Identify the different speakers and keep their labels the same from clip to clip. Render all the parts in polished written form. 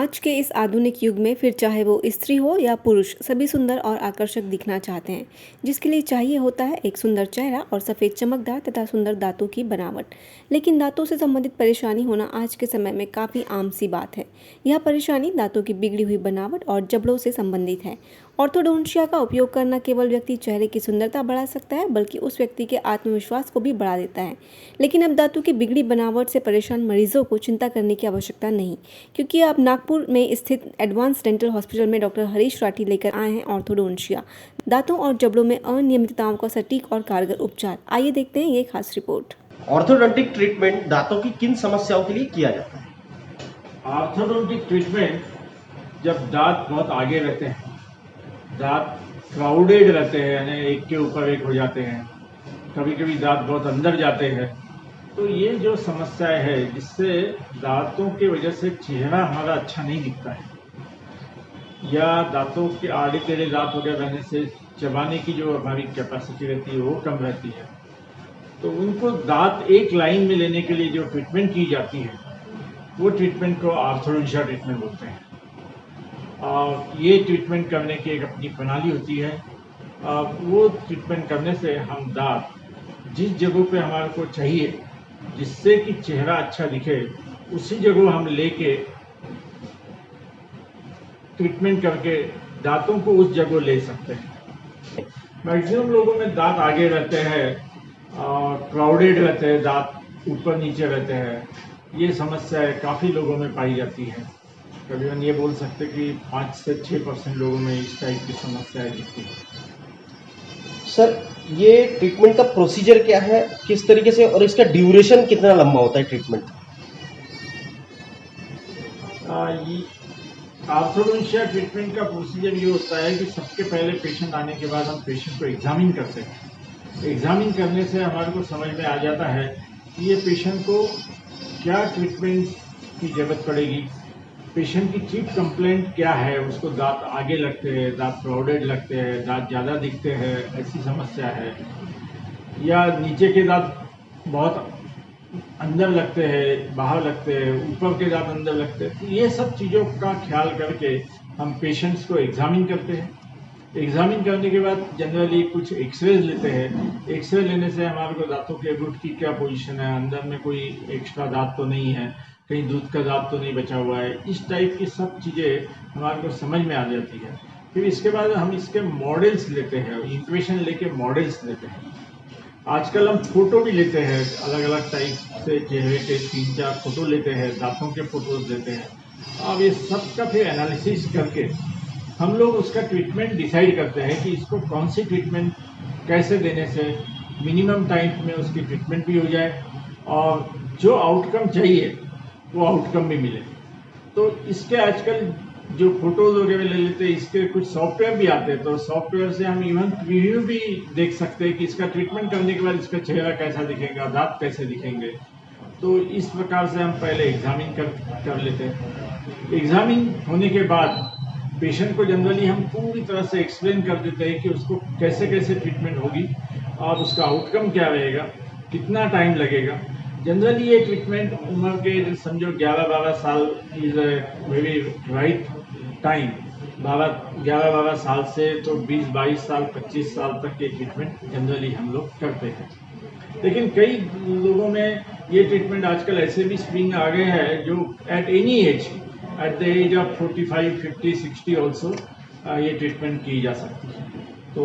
Speaker 1: आज के इस आधुनिक युग में फिर चाहे वो स्त्री हो या पुरुष, सभी सुंदर और आकर्षक दिखना चाहते हैं, जिसके लिए चाहिए होता है एक सुंदर चेहरा और सफ़ेद चमकदार तथा सुंदर दांतों की बनावट। लेकिन दांतों से संबंधित परेशानी होना आज के समय में काफ़ी आम सी बात है। यह परेशानी दांतों की बिगड़ी हुई बनावट और जबड़ों से संबंधित है। ऑर्थोडोंटिया का उपयोग करना केवल व्यक्ति चेहरे की सुंदरता बढ़ा सकता है, बल्कि उस व्यक्ति के आत्मविश्वास को भी बढ़ा देता है। लेकिन अब दांतों की बिगड़ी बनावट से परेशान मरीजों को चिंता करने की आवश्यकता नहीं, क्योंकि अब नागपुर में स्थित एडवांस डेंटल हॉस्पिटल में डॉक्टर हरीश राठी लेकर आए हैं ऑर्थोडोंटिया, दांतों और जबड़ों में अनियमितताओं का सटीक और कारगर उपचार। आइए देखते हैं ये खास रिपोर्ट।
Speaker 2: ऑर्थोडोंटिक ट्रीटमेंट दांतों की किन समस्याओं के लिए किया जाता है?
Speaker 3: ऑर्थोडोंटिक ट्रीटमेंट जब दांत बहुत आगे रहते हैं, दांत क्राउडेड रहते हैं, यानी एक के ऊपर एक हो जाते हैं, कभी कभी दांत बहुत अंदर जाते हैं, तो ये जो समस्या है जिससे दांतों की वजह से चेहरा हमारा अच्छा नहीं दिखता है, या दांतों के आड़े टेढ़े दांत वगैरह रहने से चबाने की जो हमारी कैपेसिटी रहती है वो कम रहती है, तो उनको दांत एक लाइन में लेने के लिए जो ट्रीटमेंट की जाती है वो ट्रीटमेंट को ऑर्थोडोंटिया ट्रीटमेंट बोलते हैं। और ये ट्रीटमेंट करने की एक अपनी प्रणाली होती है। वो ट्रीटमेंट करने से हम दांत जिस जगह पे हमारे को चाहिए जिससे कि चेहरा अच्छा दिखे, उसी जगह हम लेके ट्रीटमेंट करके दांतों को उस जगह ले सकते हैं। मैक्सिमम लोगों में दांत आगे रहते हैं और क्राउडेड रहते हैं, दांत ऊपर नीचे रहते हैं। ये समस्याएं काफ़ी लोगों में पाई जाती है। करीबन ये बोल सकते कि 5 से 6% लोगों में इस टाइप की समस्याएं दिखती है।
Speaker 2: सर, ये ट्रीटमेंट का प्रोसीजर क्या है, किस तरीके से, और इसका ड्यूरेशन कितना लंबा होता है ट्रीटमेंट?
Speaker 3: ऑर्थोडोंटिया ट्रीटमेंट का प्रोसीजर ये होता है कि सबके पहले पेशेंट आने के बाद हम पेशेंट को एग्जामिन करते हैं। एग्जामिन करने से हमारे को समझ में आ जाता है कि ये पेशेंट को क्या ट्रीटमेंट की ज़रूरत पड़ेगी, पेशेंट की चीफ कंप्लेंट क्या है। उसको दांत आगे लगते हैं, दांत क्राउडेड लगते हैं, दांत ज़्यादा दिखते हैं, ऐसी समस्या है, या नीचे के दांत बहुत अंदर लगते हैं, बाहर लगते हैं, ऊपर के दांत अंदर लगते हैं। तो ये सब चीज़ों का ख्याल करके हम पेशेंट्स को एग्जामिन करते हैं। एग्जामिन करने के बाद जनरली कुछ एक्सरेज लेते हैं। एक्सरे लेने से हमारे को दांतों के रूट की क्या पोजीशन है, अंदर में कोई एक्स्ट्रा दांत तो नहीं है, कहीं दूध का दांत तो नहीं बचा हुआ है, इस टाइप की सब चीज़ें हमारे को समझ में आ जाती है। फिर इसके बाद हम इसके मॉडल्स लेते हैं, इम्प्रेशन लेके मॉडल्स लेते हैं। आजकल हम फोटो भी लेते हैं, अलग अलग टाइप से चेहरे के 3-4 फोटो लेते हैं, दांतों के फोटोज लेते हैं। अब ये सब का फिर एनालिसिस करके हम लोग उसका ट्रीटमेंट डिसाइड करते हैं कि इसको कौन सी ट्रीटमेंट कैसे देने से मिनिमम टाइम में उसकी ट्रीटमेंट भी हो जाए और जो आउटकम चाहिए वो आउटकम भी मिले। तो इसके आजकल जो फोटोज वगैरह ले लेते हैं, इसके कुछ सॉफ्टवेयर भी आते हैं, तो सॉफ्टवेयर से हम इवन रिव्यू भी देख सकते हैं कि इसका ट्रीटमेंट करने के बाद इसका चेहरा कैसा दिखेगा, दांत कैसे दिखेंगे। तो इस प्रकार से हम पहले एग्जामिन कर लेते हैं। एग्जामिन होने के बाद पेशेंट को जनरली हम पूरी तरह से एक्सप्लेन कर देते हैं कि उसको कैसे कैसे ट्रीटमेंट होगी और उसका आउटकम क्या रहेगा, कितना टाइम लगेगा। जनरली ये ट्रीटमेंट उम्र के समझो 11-12 साल इज वेरी राइट टाइम। 11-12 साल से तो 20-22 साल 25 साल तक ये ट्रीटमेंट जनरली हम लोग करते हैं। लेकिन कई लोगों में ये ट्रीटमेंट आजकल ऐसे भी स्प्रिंग आ गए हैं जो at any age, at the age of 45, 50, 60 also ये ट्रीटमेंट की जा सकती है। तो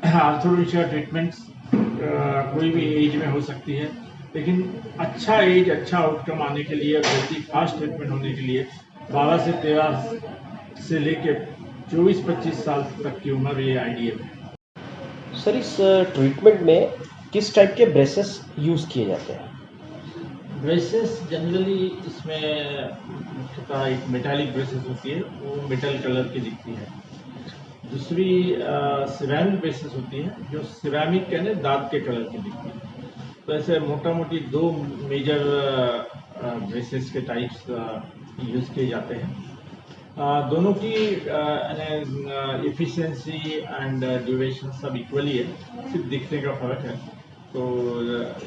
Speaker 3: ऑर्थोडोंटिया ट्रीटमेंट्स कोई भी एज में हो सकती है, लेकिन अच्छा एज, अच्छा आउटकम आने के लिए, जल्दी फास्ट ट्रीटमेंट होने के लिए 12 से 13 से लेके 24-25 साल तक की उम्र ये आइडियल है।
Speaker 2: सर, इस ट्रीटमेंट में किस टाइप के ब्रेसेस यूज़ किए जाते हैं?
Speaker 3: ब्रेसेस जनरली इसमें मुख्यतः एक मेटालिक ब्रेसेस होती है, वो मेटल कलर की दिखती है। दूसरी सिरेमिक ब्रेसेस होती है जो सिरेमिक कहने दांत के कलर की दिखती है। तो ऐसे मोटा मोटी 2 मेजर ब्रेसेस के टाइप्स यूज़ किए जाते हैं। दोनों की एफिशिएंसी एंड ड्यूरेशन सब इक्वली है, सिर्फ दिखने का फ़र्क है। तो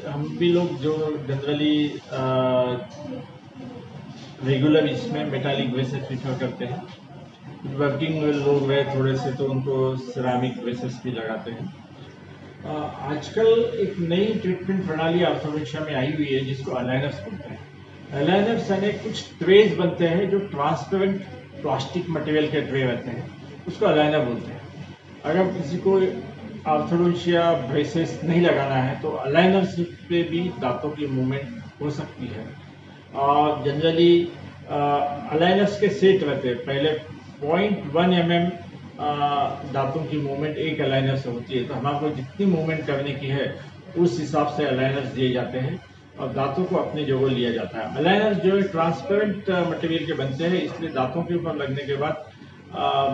Speaker 3: हम भी लोग जो जनरली रेगुलर इसमें मेटालिक ब्रेसेस प्रीफर करते हैं। वर्किंग लोग रहे थोड़े से तो उनको सिरामिक ब्रेसेस भी लगाते हैं। आजकल एक नई ट्रीटमेंट प्रणाली ऑर्थोपेडिक्स में आई हुई है जिसको अलाइनर्स बोलते हैं। अलाइनर्स यानी कुछ ट्रेज बनते हैं जो ट्रांसपेरेंट प्लास्टिक मटेरियल के ट्रे रहते हैं, उसको अलाइनर बोलते हैं। अगर किसी को ऑर्थोडोंशिया ब्रेसेस नहीं लगाना है तो अलाइनर्स पे भी दांतों की मूवमेंट हो सकती है। और जनरली अलाइनर्स के सेट रहते हैं, पहले 0.1 mm दांतों की मूवमेंट एक अलाइनर से होती है, तो हमारे को जितनी मूवमेंट करने की है उस हिसाब से अलाइनर्स दिए जाते हैं और दांतों को अपनी जगह लिया जाता है। अलाइनर्स जो है ट्रांसपेरेंट मटेरियल के बनते हैं, इसलिए दांतों के ऊपर लगने के बाद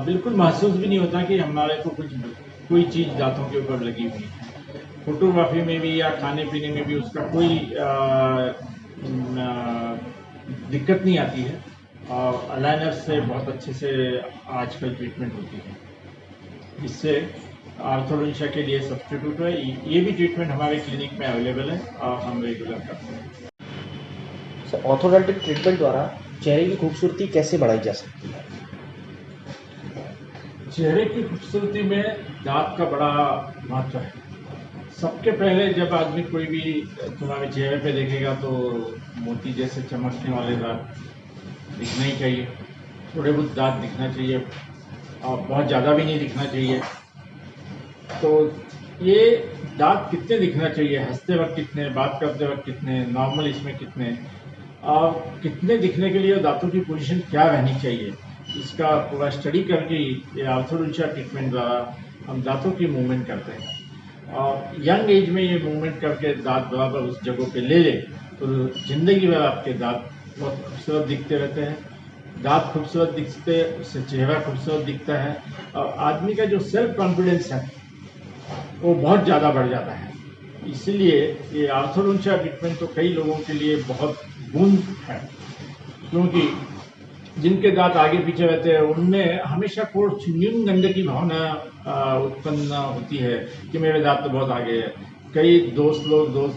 Speaker 3: बिल्कुल महसूस भी नहीं होता कि हमारे को कोई चीज़ दांतों के ऊपर लगी हुई है। फोटोग्राफी में भी या खाने पीने में भी उसका कोई दिक्कत नहीं आती है और अलाइनर से बहुत अच्छे से आजकल ट्रीटमेंट होती है। इससे ऑर्थोडोंशिया के लिए सब्स्टिट्यूट है। ये भी ट्रीटमेंट हमारे क्लिनिक में अवेलेबल है और हम रेगुलर करते हैं।
Speaker 2: सर, ऑर्थोडोंटिक ट्रीटमेंट द्वारा चेहरे की खूबसूरती कैसे बढ़ाई जा सकती है?
Speaker 3: चेहरे की खूबसूरती में दांत का बड़ा महत्व है। सबके पहले जब आदमी कोई भी तुम्हारे चेहरे पे देखेगा तो मोती जैसे चमकने वाले दांत दिखना ही चाहिए, थोड़े बहुत दांत दिखना चाहिए और बहुत ज़्यादा भी नहीं दिखना चाहिए। तो ये दांत कितने दिखना चाहिए, हंसते वक्त कितने, बात करते वक्त कितने, नॉर्मल इसमें कितने, और कितने दिखने के लिए दांतों की पोजीशन क्या रहनी चाहिए, इसका पूरा स्टडी करके ये ऑर्थोडोंशिया ट्रीटमेंट द्वारा हम दांतों की मूवमेंट करते हैं। और यंग एज में ये मूवमेंट करके दांत बराबर उस जगह पे ले ले तो जिंदगी भर आपके दांत बहुत खूबसूरत दिखते रहते हैं। दांत खूबसूरत दिखते उससे चेहरा खूबसूरत दिखता है और आदमी का जो सेल्फ कॉन्फिडेंस है वो बहुत ज़्यादा बढ़ जाता है। इसलिए ये ऑर्थोडोंशिया ट्रीटमेंट तो कई लोगों के लिए बहुत गुण है, क्योंकि जिनके दांत आगे पीछे रहते हैं उनमें हमेशा कुछ न्यूनगंड की भावना उत्पन्न होती है कि मेरे दांत तो बहुत आगे है। कई दोस्त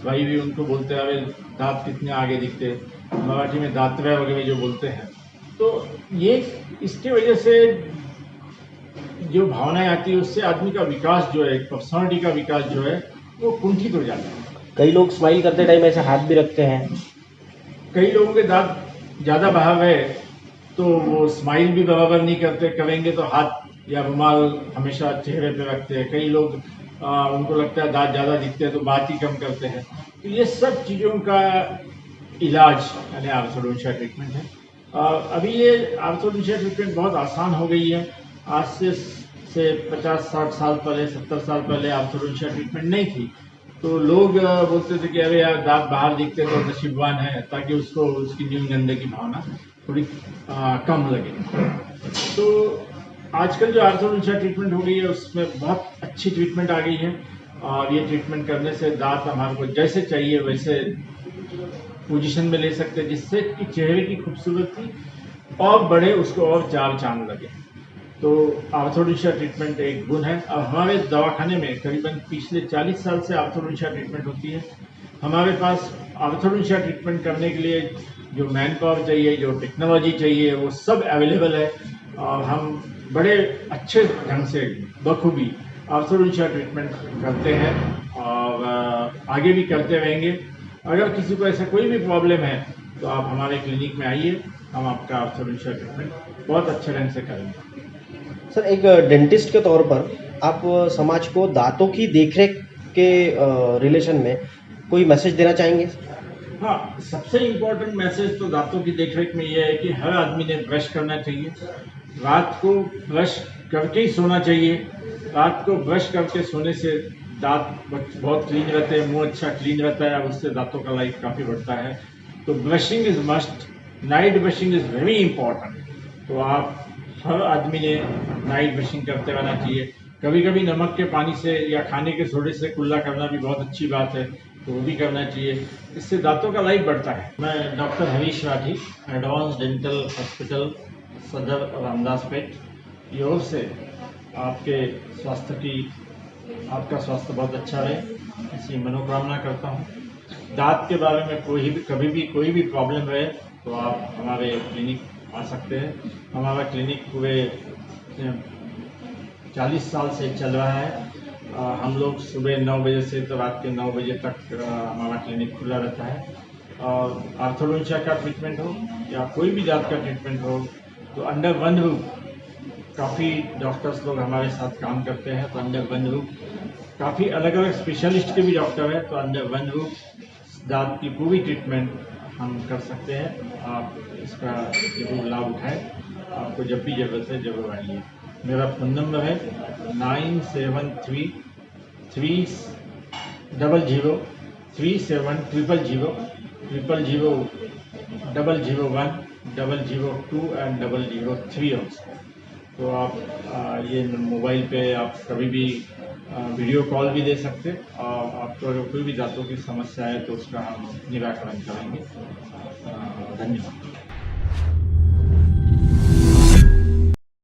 Speaker 3: भाई भी उनको बोलते हैं अरे दांत कितने आगे दिखते, मराठी में दांतव्या वगैरह जो बोलते हैं। तो ये इसकी वजह से जो भावनाएं आती है उससे आदमी का विकास जो है, पर्सनालिटी का विकास जो है वो कुंठित हो जाता है।
Speaker 2: कई लोग स्माइल करते टाइम ऐसे हाथ भी रखते हैं।
Speaker 3: कई लोगों के दांत ज़्यादा बाहर है तो वो स्माइल भी बराबर नहीं करेंगे तो हाथ या रुमाल हमेशा चेहरे पे रखते हैं। कई लोग उनको लगता है दांत ज़्यादा दिखते हैं तो बात ही कम करते हैं। तो ये सब चीज़ों का इलाज यानी ऑर्थोडोंशिया ट्रीटमेंट है। अभी ये ऑर्थोडोंशिया ट्रीटमेंट बहुत आसान हो गई है। आज से 50-60 साल पहले, 70 साल पहले ऑर्थोडोंशिया ट्रीटमेंट नहीं थी तो लोग बोलते थे कि अरे यार दांत बाहर दिखते तो नसीबवान है, ताकि उसको उसकी न्यूनगंड की भावना थोड़ी कम लगे। तो आजकल जो ऑर्थोडोंशिया ट्रीटमेंट हो गई है उसमें बहुत अच्छी ट्रीटमेंट आ गई है और ये ट्रीटमेंट करने से दांत हमारे को जैसे चाहिए वैसे पोजीशन में ले सकते हैं, जिससे कि चेहरे की खूबसूरती और बढ़े, उसको और चार चांद लगे। तो ऑर्थोडोंशिया ट्रीटमेंट एक गुण है। अब हमारे दवाखाने में करीबन पिछले 40 साल से ऑर्थोडोंशिया ट्रीटमेंट होती है। हमारे पास ऑर्थोडोंशिया ट्रीटमेंट करने के लिए जो मैन पावर चाहिए, जो टेक्नोलॉजी चाहिए, वो सब अवेलेबल है और हम बड़े अच्छे ढंग से बखूबी ऑर्थोडोंशिया ट्रीटमेंट करते हैं और आगे भी करते रहेंगे। अगर किसी को ऐसा कोई भी प्रॉब्लम है तो आप हमारे क्लिनिक में आइए, हम आपका ऑर्थोडोंशिया ट्रीटमेंट बहुत अच्छे ढंग से करेंगे।
Speaker 2: सर, एक डेंटिस्ट के तौर पर आप समाज को दांतों की देखरेख के रिलेशन में कोई मैसेज देना चाहेंगे?
Speaker 3: हाँ, सबसे इम्पोर्टेंट मैसेज तो दांतों की देखरेख में यह है कि हर आदमी ने ब्रश करना चाहिए। रात को ब्रश करके ही सोना चाहिए। रात को ब्रश करके सोने से दांत बहुत क्लीन रहते हैं, मुंह अच्छा क्लीन रहता है और उससे दांतों का लाइफ काफ़ी बढ़ता है। तो brushing is must, night brushing is very important. तो आप हर आदमी ने नाइट ब्रशिंग करते रहना चाहिए। कभी कभी नमक के पानी से या खाने के सोडे से कुल्ला करना भी बहुत अच्छी बात है, तो वो भी करना चाहिए। इससे दांतों का लाइफ बढ़ता है। मैं doctor Harish Rathi, advance dental hospital सदर रामदासपेट की ओर से आपका स्वास्थ्य बहुत अच्छा रहे, इसी मनोकामना करता हूँ। दांत के बारे में कभी भी कोई भी प्रॉब्लम रहे तो आप हमारे क्लिनिक आ सकते हैं। हमारा क्लिनिक पूरे 40 साल से चल रहा है। हम लोग सुबह 9 बजे से तो रात के 9 बजे तक हमारा क्लिनिक खुला रहता है। और आर्थोडोंटिया का ट्रीटमेंट हो या कोई भी दांत का ट्रीटमेंट हो तो अंडर वन रूफ काफ़ी डॉक्टर्स लोग हमारे साथ काम करते हैं। तो अंडर वन रूफ काफ़ी अलग अलग स्पेशलिस्ट के भी डॉक्टर हैं, तो अंडर वन रूफ दांत की पूरी ट्रीटमेंट हम कर सकते हैं। आप इसका जरूर लाभ उठाएं। आपको जब भी ज़रूरत है जरूर आइए। मेरा फ़ोन नंबर है 973 300 3700 001 002 एंड 003 ऑल्सो। तो आप ये नंबर पे आप कभी भी वीडियो कॉल भी दे सकते और आपको अगर कोई भी दांतों की समस्या है तो उसका हम निराकरण करेंगे। धन्यवाद।